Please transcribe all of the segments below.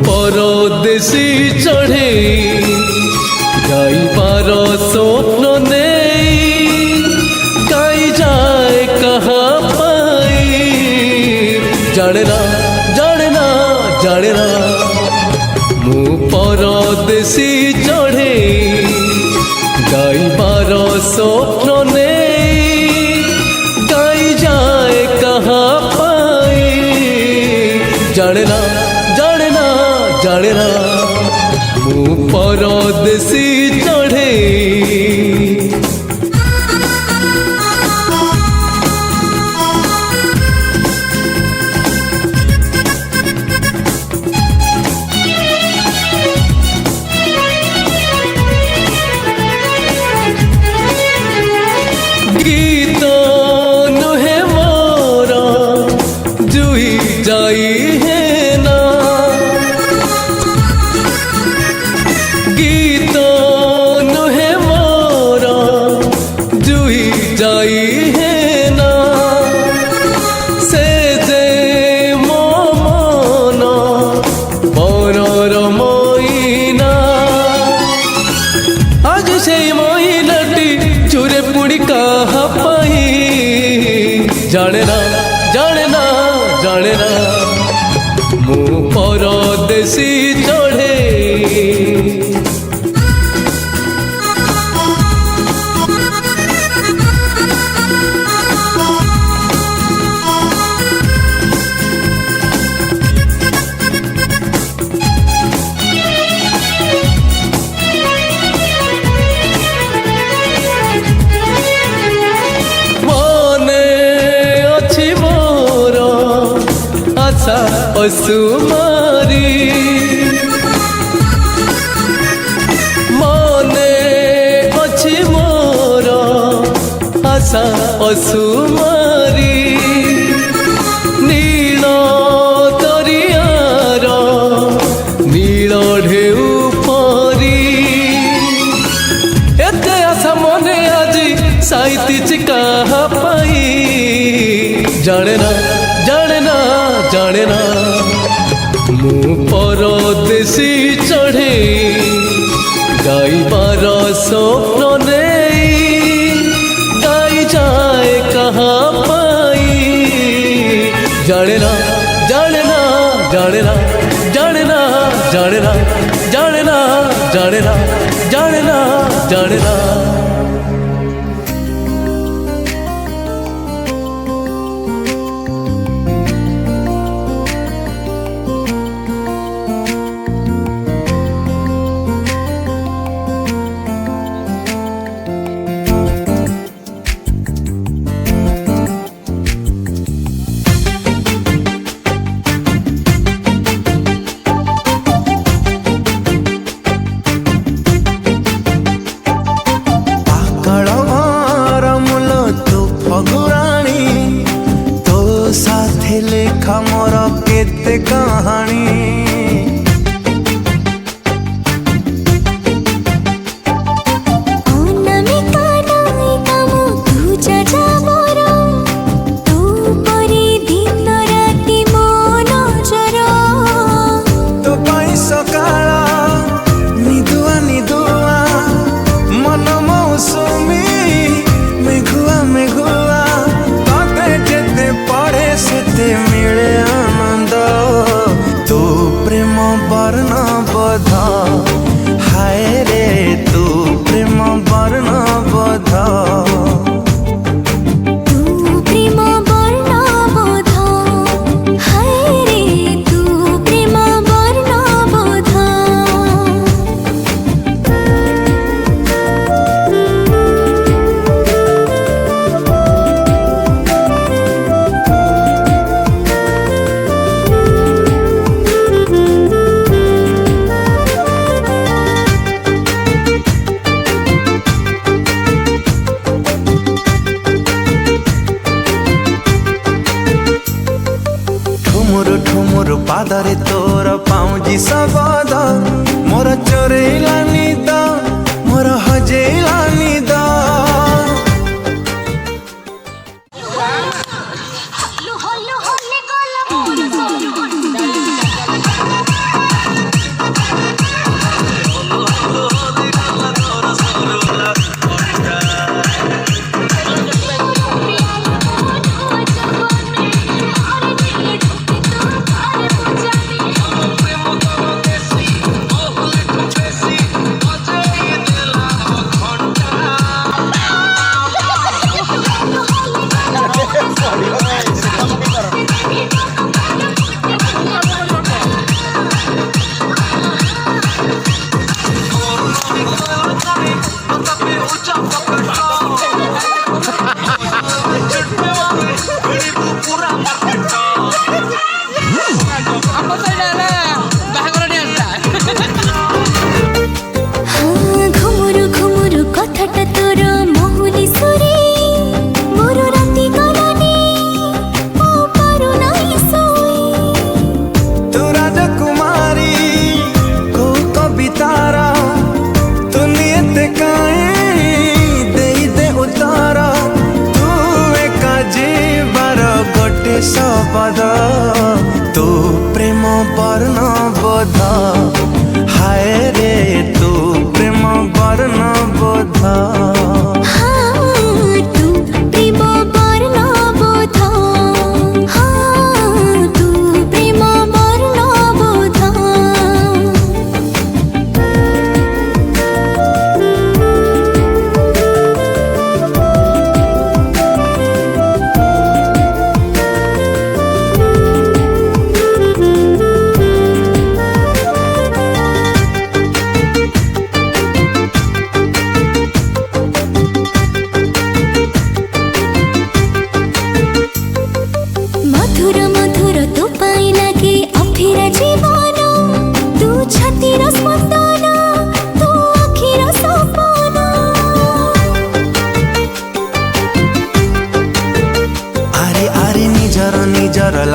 परदेसी चढ़े गाइबार स्वप्न नहीं गाई जाए कहाँ पाई जाने ना जाने ना जाने ना मु परदेसी चढ़े गाइबार स्वप्न नहीं गाई जाए कहाँ पाई जाने ना जाने ना जाने ना मु परदेसी चढ़े गीत नुहे मोर जुई जाई है ना गीत नुहे मोर जुई जाई है ना से जे मो मन मनर मईना आज से महिलाटी चूरे पुड़ी कहा पाई जाने ना जाने ना जाने ना मु परदेसी चढ़े असुमारी मने अछि मोर आशा असुमारी नील दरियार नील ढेउ परी एते आशा मने आजी साइती कहा पाई जाने ना जाने ना जाने ना मु परदेसी चढ़े गाइबार स्वप्न नहीं गाई जाए कहाँ पाई जाने ना जाने ना जाने ना जाने ना जाने ना जाने ना जाने ना जाने ना जाने ना मोर केते कहानी मिले आनंद तू प्रेम वर्ण बोध हाय रे तू प्रेम वर्ण बोध ठुमुर पादरे तोर पाउजी सबद मोर चोरेला निद मोर हजेला निद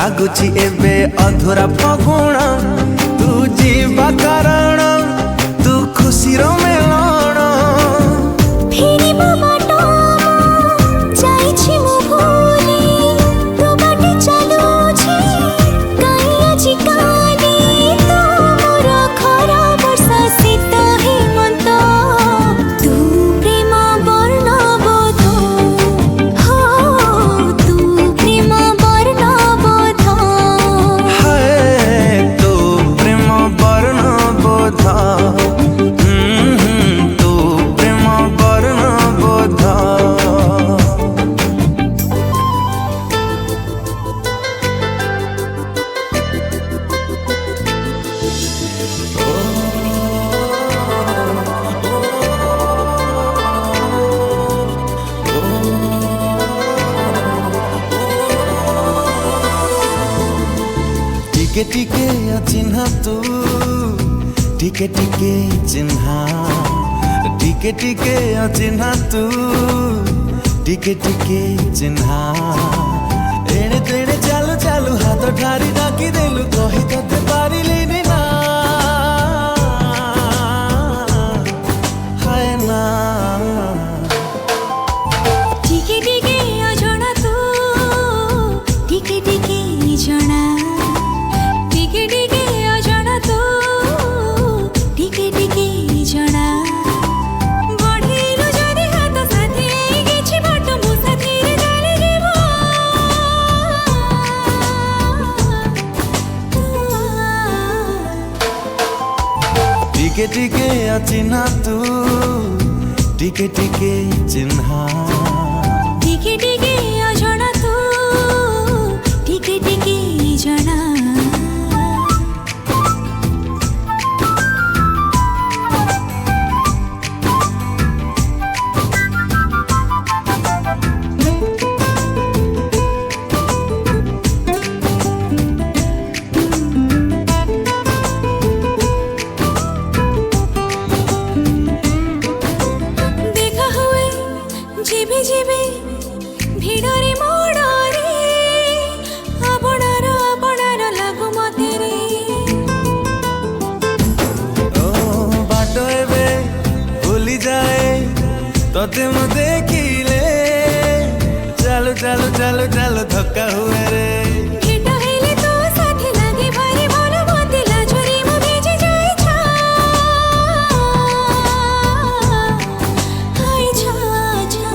ଲାଗୁଛି ଏବେ ଅଧୁରା ଫଗୁଣ ତୁ ଯିବା କାରଣ ତୁ ଖୁସିର ମେଲଣ ଫେରିବା ବାଟ ଯାଇଛି ମୁଁ ଭୁଲି ତୋ ବାଟେ ଚାଲୁଛି କାଇଁ ଆଜି କାଲି ତୁ ମୋର ଖରା ବର୍ଷା ଶୀତ ହେମନ୍ତ ତୁ ପ୍ରେମ ବର୍ଣ୍ଣବୋଧ ହୋ ତୁ ପ୍ରେମ ବର୍ଣ୍ଣବୋଧ ହାୟ ତୁ ପ୍ରେମ ବର୍ଣ୍ଣବୋଧ ତୁ ପ୍ରେମ ବର୍ଣ୍ଣବୋଧ टिके टिके अचिन्हा तू टिके टिके चिन्हा टिके टिके अचिन्हा तू टिके टिके चिन्हा एणे तेणे चालू चालू हाथ ठारी डाकी देलु कही तते पारिलिनी ना हाय ना टिके टिके अजଣା तू टिके टिके जଣା टिके टिके अजଣା तू टिके टिके जଣା बढिलु जदि हात साथी किछि बाटो मो साथी रे डाली देबो टिके टिके अचिन्हा तू टिके टिके चिन्हा टिके टिके अजଣା तू टिके टिके जଣା देखा हुए जीबी जीबी भिड़रे मोड़रे आपणार लागु मते रे ओ बाटो एबे भूली जाए तोते मु देखिले चालू चालू चालू चालू धक्का हुए रे भेट हेले तो साथी लागे भारी मन मते लाजरी मु भेजे जाई छा हाय छा छा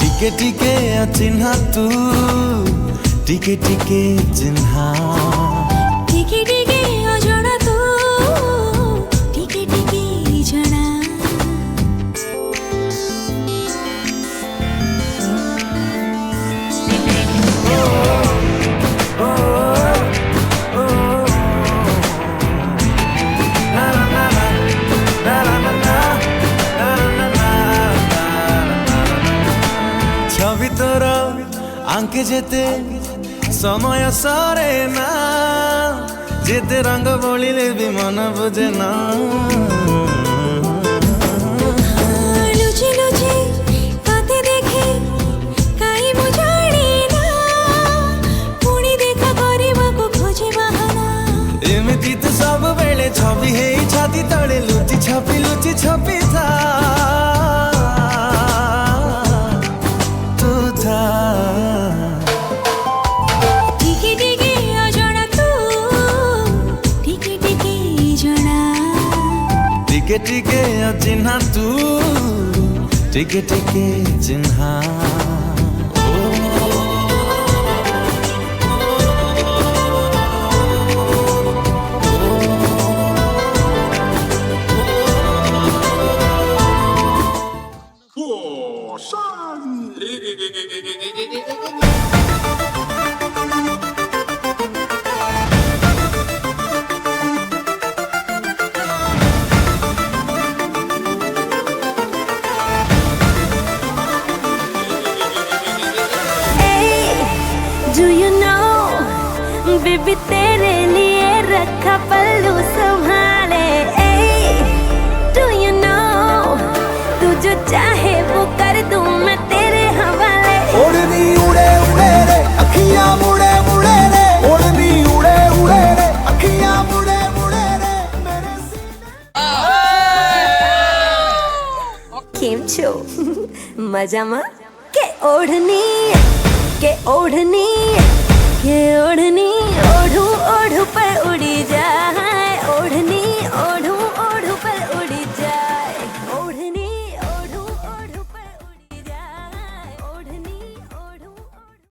टिके टिके अचिन्हा तू टिके टिके चिन्हा टिके टिके अजଣା तू टिके टिके जଣା छवि तोर आंके जेते समय सरे ना जेते रंग बोलिले भी मन बुझे ना लुचि लुचि तोते देखे काई मु जाने ना पुणी देखा କରିବାକୁ खोजे बहाना एमिति तो सब बेले छवि है छाती तले लुचि छपी था तू था टिके टिके अजଣା तू टिके टिके जଣା टिके टिके अचिन्हा तू टिके टिके चिन्हा Do you know बेबी तेरे लिए रखा पल्लू संभाले Do you know तू जो चाहे वो कर दूं मैं तेरे हवाले उड़नी उड़े उड़े रे अखियां છો મજામાં કે ઓઢની કે ઓઢની કે ઓઢની ઓઢું